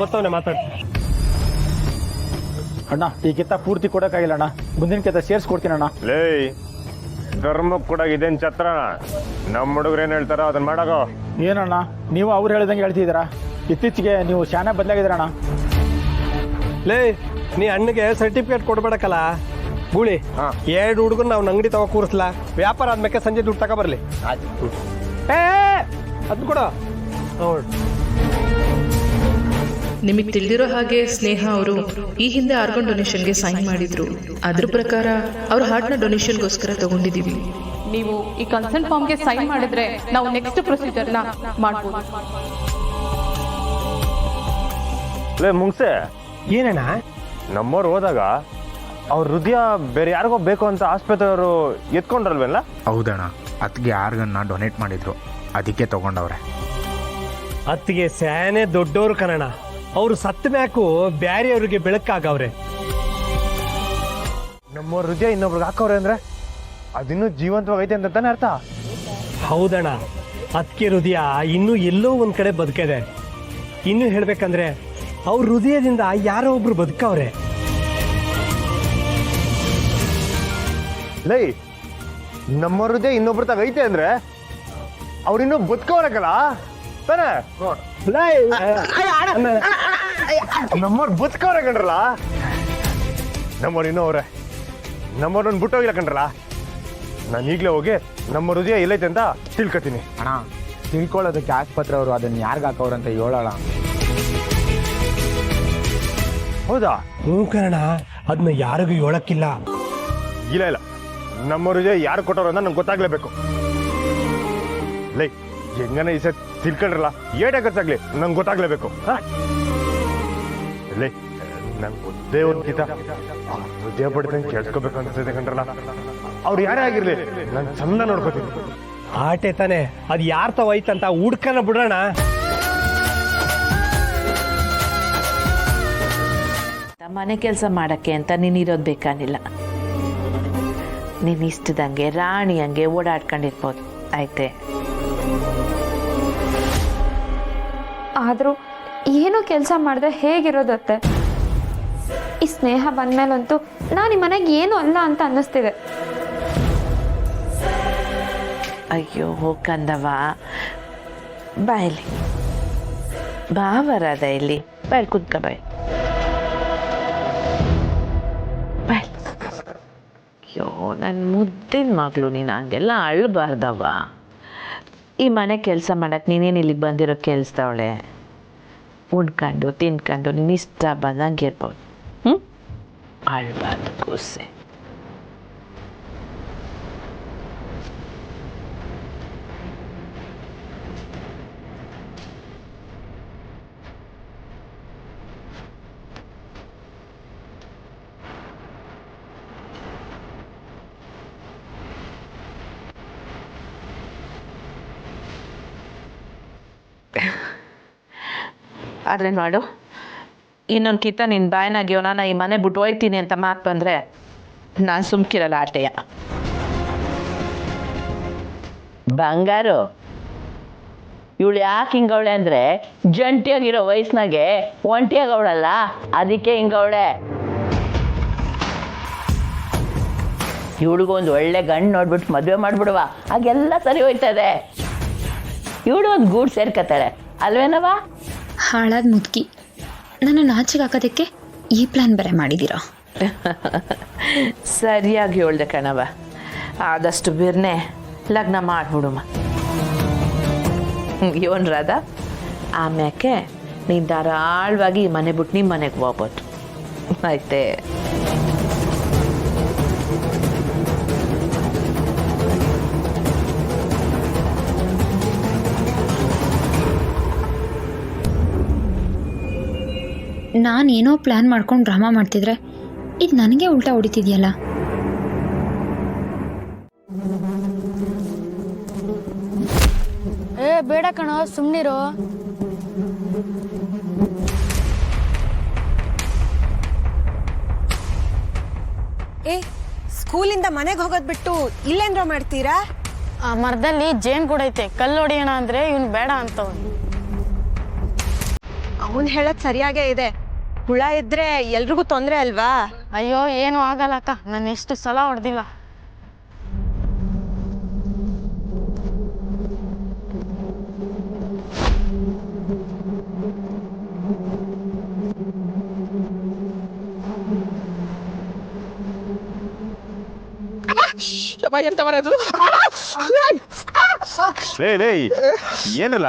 ಬರ್ತಾವನೆ ಮಾತಾಡಿ. ಅಣ್ಣ ಈ ಕಿತ್ತ ಪೂರ್ತಿ ಕೊಡೋಕ್ಕಾಗಿಲ್ಲ ಅಣ್ಣ, ಮುಂದಿನ ಕಿತ್ತ ಸೇರಿಸ್ಕೊಡ್ತೀನಿ ಅಣ್ಣ. ಲೇ ಧರ್ಮಕ್ಕೆ ಕೂಡ ಇದೇನು ಛತ್ರ? ನಮ್ಮ ಹುಡುಗರು ಏನು ಹೇಳ್ತಾರೋ ಅದನ್ನ ಮಾಡಾಗೋ. ಏನಣ್ಣ ನೀವು ಅವ್ರು ಹೇಳ್ದಂಗೆ ಹೇಳ್ತಿದ್ದೀರಾ? ಇತ್ತೀಚೆಗೆ ನೀವು ಶಾನೆ ಬದಲಾಗಿದ್ದೀರಣ್ಣ. ಲೇ ನೀ ಅಣ್ಣಗೆ ಸರ್ಟಿಫಿಕೇಟ್ ಕೊಡ್ಬೇಡಕ್ಕಲ್ಲ ಗೂಳಿ. 2 ಹುಡುಗರು ನಾವು ಅಂಗಡಿ ತಗೋ ಕೂರಿಸ್ಲಾ, ವ್ಯಾಪಾರ ಆದ್ಮೇಲೆ ಸಂಜೆ ದುಡ್ಡು ತಗೊಬರ್ಲಿ. ಅದ್ ಕೊಡ. ನಿಮಗೆ ತಿಳಿದಿರೋ ಹಾಗೆ ಸ್ನೇಹ ಅವರು ಈ ಹಿಂದೆ ಆರ್ಗನ್ ಡೊನೇಷನ್ಗೆ ಸೈನ್ ಮಾಡಿದ್ರು. ಅದ್ರ ಪ್ರಕಾರ ಅವ್ರ ಹಾರ್ಟ್ನ ಡೊನೇಷನ್ಗೋಸ್ಕರ ತಗೊಂಡಿದ್ದೀವಿ. ನೀವು ಈ ಕನ್ಸರ್ನ್ ಫಾರ್ಮ್ಗೆ ಸೈನ್ ಮಾಡಿದ್ರೆ ನಾವು ನೆಕ್ಸ್ಟ್ ಪ್ರೊಸೀಜರ್ನ ಮಾಡ್ಬೋದು. ಲೇ ಮುಂಗ್ಸೆ, ಏನಣ್ಣ ನಮ್ಮವ್ರು ಹೋದಾಗ ಅವ್ರ ಹೃದಯ ಬೇರೆ ಯಾರಿಗೋ ಬೇಕು ಅಂತ ಆಸ್ಪತ್ರೆಯವರು ಎತ್ಕೊಂಡ್ರಲ್ವೇಲ್ಲ? ಹೌದಣ್ಣ, ಅದಕ್ಕೆ ಆರ್ಗನ್ನ ಡೊನೇಟ್ ಮಾಡಿದ್ರು, ಅದಕ್ಕೆ ತಗೊಂಡವ್ರೆ. ಅತ್ತಿಗೆ ಸ್ಯಾನೆ ದೊಡ್ಡವರು ಕಣಣ. ಅವ್ರು ಸತ್ತ ಮ್ಯಾಕು ಬ್ಯಾರೆಯವ್ರಿಗೆ ಬೆಳಕಾಗವ್ರೆ. ನಮ್ಮವ್ರ ಹೃದಯ ಇನ್ನೊಬ್ರಿಗೆ ಹಾಕವ್ರೆ ಅಂದ್ರೆ ಅದಿನ್ನೂ ಜೀವಂತವಾಗೈತೆ ಅಂತ ತಾನೇ ಅರ್ಥ? ಹೌದಣ್ಣ, ಅತ್ತಿಗೆ ಹೃದಯ ಇನ್ನೂ ಎಲ್ಲೋ ಒಂದ್ ಕಡೆ ಬದುಕಿದೆ. ಇನ್ನು ಹೇಳ್ಬೇಕಂದ್ರೆ ಅವ್ರ ಹೃದಯದಿಂದ ಯಾರೋ ಒಬ್ರು ಬದುಕವ್ರೆ. ಲೈ ನಮ್ಮ ಹೃದಯ ಇನ್ನೊಬ್ರ ತಗೈತೆ ಅಂದ್ರೆ ಅವ್ರಿನ್ನೂ ಬದುಕವ್ರಕ್ಕಲ್ಲ ತಾನೆ? ನಮ್ಮವ್ರು ಬದುಕವ್ರೆ ಕಣ್ರಲ್ಲ. ನಮ್ಮವ್ರು ಇನ್ನೂ ಅವ್ರೆ, ನಮ್ಮವ್ರನ್ನ ಬಿಟ್ಟೋಗಿಲ್ಲ ಕಣ್ರಲ್ಲ. ನಾನು ಈಗಲೇ ಹೋಗಿ ನಮ್ಮ ಹೃದಯ ಎಲ್ಲೈತೆ ಅಂತ ತಿಳ್ಕೊತೀನಿ. ಅಣ್ಣ ತಿಳ್ಕೊಳ್ಳೋದಕ್ಕೆ ಆಸ್ಪತ್ರೆ ಅವರು ಅದನ್ನ ಯಾರಿಗೆ ಹಾಕವ್ರಂತ ಹೇಳೋಣ. ಹೌದಾ? ಹ್ಞೂ ಕಣ, ಅದನ್ನ ಯಾರಿಗೂ ಹೇಳಕ್ಕಿಲ್ಲ. ಇಲ್ಲ ಇಲ್ಲ, ನಮ್ಮ ಹೃದಯ ಯಾರು ಕೊಟ್ಟವ್ರು ಅಂತ ನಂಗೆ ಗೊತ್ತಾಗ್ಲೇಬೇಕು. ಲೈ ಹೆಂಗನ ಈ ಸತ್ ತಿಳ್ಕೊಂಡ್ರಲ್ಲ, ಏಟೇ ಖರ್ಚಾಗ್ಲಿ ನಂಗೆ ಗೊತ್ತಾಗ್ಲೇಬೇಕು. ಲೈ ನಂಗೆ ಒಂದೇ ಒಂದು ಗೀತ ಹೃದಯ ಪಡಿತಂಗೆ ಕೇಳ್ಸ್ಕೋಬೇಕು ಅನ್ಸಿದೆ ಕಣ್ರಲ್ಲ. ಅವ್ರು ಯಾರೇ ಆಗಿರ್ಲಿ ನಾನು ಚಂದ ನೋಡ್ಕೋತೀನಿ. ಆಟೆ ತಾನೆ, ಅದು ಯಾರ ತವೈತಂತ ಹುಡ್ಕನ ಬಿಡೋಣ. ಮನೆ ಕೆಲಸ ಮಾಡಕ್ಕೆ ಅಂತ ನೀನಿರೋದು ಬೇಕಾಗಿಲ್ಲ. ನೀನು ಇಷ್ಟದಂಗೆ ರಾಣಿ ಹಂಗೆ ಓಡಾಡ್ಕೊಂಡಿರ್ಬೋದು ಆಯ್ತೆ. ಆದರೂ ಏನೂ ಕೆಲಸ ಮಾಡಿದ್ರೆ ಹೇಗಿರೋದತ್ತೆ? ಈ ಸ್ನೇಹ ಬಂದ್ಮೇಲಂತೂ ನಾನು ಈ ಮನೆಗೆ ಏನೂ ಅಲ್ಲ ಅಂತ ಅನ್ನಿಸ್ತಿದೆ. ಅಯ್ಯೋ ಕಂದವ, ಬಾ ಇಲ್ಲಿ ಬಾ, ಬರದ ಇಲ್ಲಿ ಬಾಯ್ ಕುತ್ಕ ಬಾಯ್. ಅಯ್ಯೋ ನನ್ನ ಮುದ್ದಿನ ಮಗಳು, ನೀನು ಹಂಗೆಲ್ಲ ಅಳಬಾರ್ದವ. ಈ ಮನೆ ಕೆಲಸ ಮಾಡಕ್ಕೆ ನೀನೇನು ಇಲ್ಲಿಗೆ ಬಂದಿರೋ ಕೆಲಸದವಳೆ. ಉಣ್ಕೊಂಡು ತಿನ್ಕೊಂಡು ನೀನು ಇಷ್ಟ ಬಂದಂಗೆ ಇರ್ಬೋದು. ಅಳಬಾರ್ದು ಕೂಸೆ. ಆದರೆ ಮಾಡು, ಇನ್ನೊಂದು ಕಿತ್ತ ನಿನ್ನ ಬಾಯಿನಾಗ್ಯೋ ನಾನು ಈ ಮನೆ ಬಿಟ್ಟು ಹೋಯ್ತೀನಿ ಅಂತ ಮಾತು ಬಂದರೆ ನಾನು ಸುಮ್ಕಿರಲ್ಲ ಆಟೆಯ. ಬಂಗಾರು, ಇವಳು ಯಾಕೆ ಹಿಂಗವಳೆ ಅಂದರೆ ಜಂಟಿಯಾಗಿರೋ ವಯಸ್ಸಿನಾಗೆ ಒಂಟಿಯಾಗವಳಲ್ಲ, ಅದಕ್ಕೆ ಹಿಂಗವಳೆ. ಇವಳಿಗೊಂದು ಒಳ್ಳೆ ಗಂಡು ನೋಡ್ಬಿಟ್ಟು ಮದುವೆ ಮಾಡಿಬಿಡುವ, ಹಾಗೆಲ್ಲ ಸರಿ ಹೋಯ್ತದೆ. ಇವಳು ಒಂದು ಗೂಡು ಸೇರ್ಕತ್ತಾಳೆ ಅಲ್ವೇನವ? ಹಾಳಾದ ಮುದುಕಿ, ನನ್ನ ನಾಚಿಗೆ ಹಾಕೋದಕ್ಕೆ ಈ ಪ್ಲಾನ್ ಬೇರೆ ಮಾಡಿದ್ದೀರಾ? ಸರಿಯಾಗಿ ಹೇಳ್ದೆ ಕಣವ. ಆದಷ್ಟು ಬೇರ್ನೆ ಲಗ್ನ ಮಾಡಿಬಿಡುಮ. ಇವನ್ ರಾಧ, ಆಮ್ಯಾಕೆ ನೀನು ಧಾರಾಳವಾಗಿ ಈ ಮನೆ ಬಿಟ್ಟು ನಿಮ್ಮ ಮನೆಗೆ ಹೋಗ್ಬೋದು ಆಯ್ತೆ. ನಾನೇನೋ ಪ್ಲ್ಯಾನ್ ಮಾಡ್ಕೊಂಡು ಡ್ರಾಮಾ ಮಾಡ್ತಿದ್ರೆ ಇದು ನನಗೆ ಉಲ್ಟಾ ಹೊಡಿತಿದ್ಯಲ್ಲ. ಬೇಡ ಕಣೋ, ಸುಮ್ಮನಿರೋ. ಸ್ಕೂಲಿಂದ ಮನೆಗೆ ಹೋಗೋದ್ ಬಿಟ್ಟು ಇಲ್ಲೇನ್ರ ಮಾಡ್ತೀರಾ? ಆ ಮರದಲ್ಲಿ ಜೇನ್ ಕೂಡ ಐತೆ, ಕಲ್ಲು ಹೊಡಿಯೋಣ ಅಂದ್ರೆ ಇವ್ನು ಬೇಡ ಅಂತವ್. ಅವನ್ ಹೇಳದ್ ಸರಿಯಾಗೇ ಇದೆ. ಹುಳ ಇದ್ರೆ ಎಲ್ರಿಗೂ ತೊಂದ್ರೆ ಅಲ್ವಾ? ಅಯ್ಯೋ ಏನು ಆಗಲ್ಲ ಅಕ್ಕ, ನಾನು ಎಷ್ಟು ಸಲ ಹೊಡೆದಿಲ್ಲ. ಲೇ ಏನಲ್ಲ